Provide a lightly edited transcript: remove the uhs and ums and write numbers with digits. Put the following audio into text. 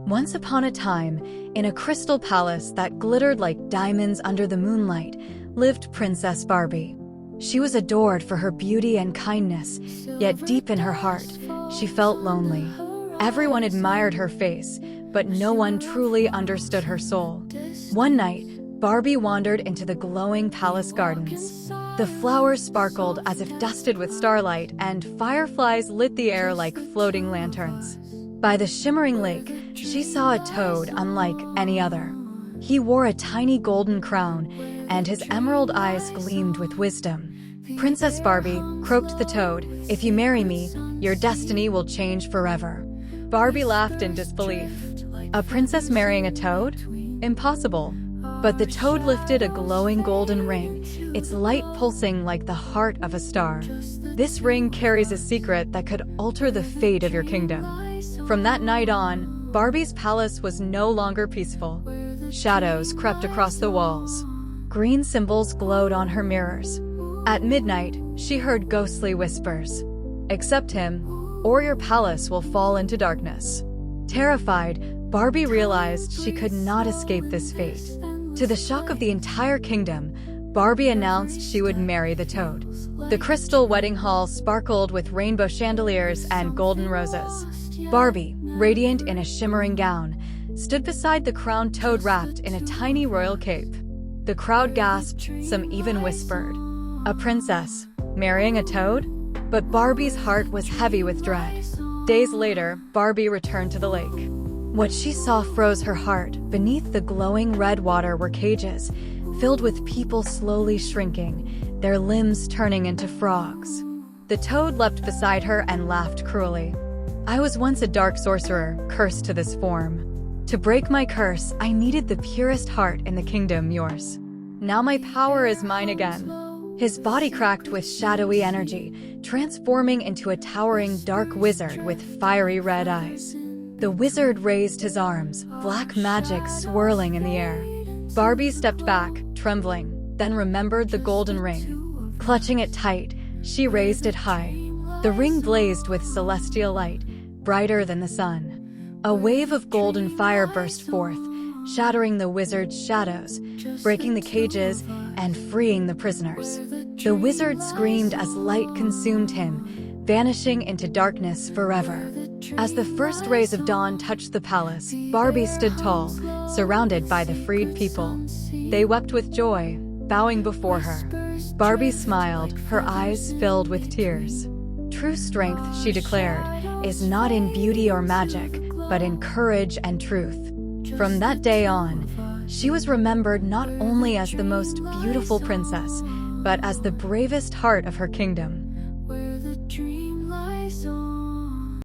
Once upon a time, in a crystal palace that glittered like diamonds under the moonlight, lived Princess Barbie. She was adored for her beauty and kindness, yet deep in her heart, she felt lonely. Everyone admired her face, but no one truly understood her soul. One night, Barbie wandered into the glowing palace gardens. The flowers sparkled as if dusted with starlight, and fireflies lit the air like floating lanterns. By the shimmering lake, she saw a toad unlike any other. He wore a tiny golden crown, and his emerald eyes gleamed with wisdom. Princess Barbie, croaked the toad, "If you marry me, your destiny will change forever." Barbie laughed in disbelief. A princess marrying a toad? Impossible. But the toad lifted a glowing golden ring, its light pulsing like the heart of a star. "This ring carries a secret that could alter the fate of your kingdom." From that night on, Barbie's palace was no longer peaceful. Shadows crept across the walls. Green symbols glowed on her mirrors. At midnight, she heard ghostly whispers. "Accept him, or your palace will fall into darkness." Terrified, Barbie realized she could not escape this fate. To the shock of the entire kingdom, Barbie announced she would marry the toad. The crystal wedding hall sparkled with rainbow chandeliers and golden roses. Barbie, radiant in a shimmering gown, stood beside the crowned toad wrapped in a tiny royal cape. The crowd gasped, some even whispered, "A princess, marrying a toad?" But Barbie's heart was heavy with dread. Days later, Barbie returned to the lake. What she saw froze her heart. Beneath the glowing red water were cages, filled with people slowly shrinking, their limbs turning into frogs. The toad leapt beside her and laughed cruelly. "I was once a dark sorcerer, cursed to this form. To break my curse, I needed the purest heart in the kingdom, yours. Now my power is mine again." His body cracked with shadowy energy, transforming into a towering dark wizard with fiery red eyes. The wizard raised his arms, black magic swirling in the air. Barbie stepped back, trembling, then remembered the golden ring. Clutching it tight, she raised it high. The ring blazed with celestial light, brighter than the sun. A wave of golden fire burst forth, shattering the wizard's shadows, breaking the cages, and freeing the prisoners. The wizard screamed as light consumed him, vanishing into darkness forever. As the first rays of dawn touched the palace, Barbie stood tall, surrounded by the freed people. They wept with joy, bowing before her. Barbie smiled, her eyes filled with tears. "True strength," she declared, "is not in beauty or magic, but in courage and truth." From that day on, she was remembered not only as the most beautiful princess, but as the bravest heart of her kingdom.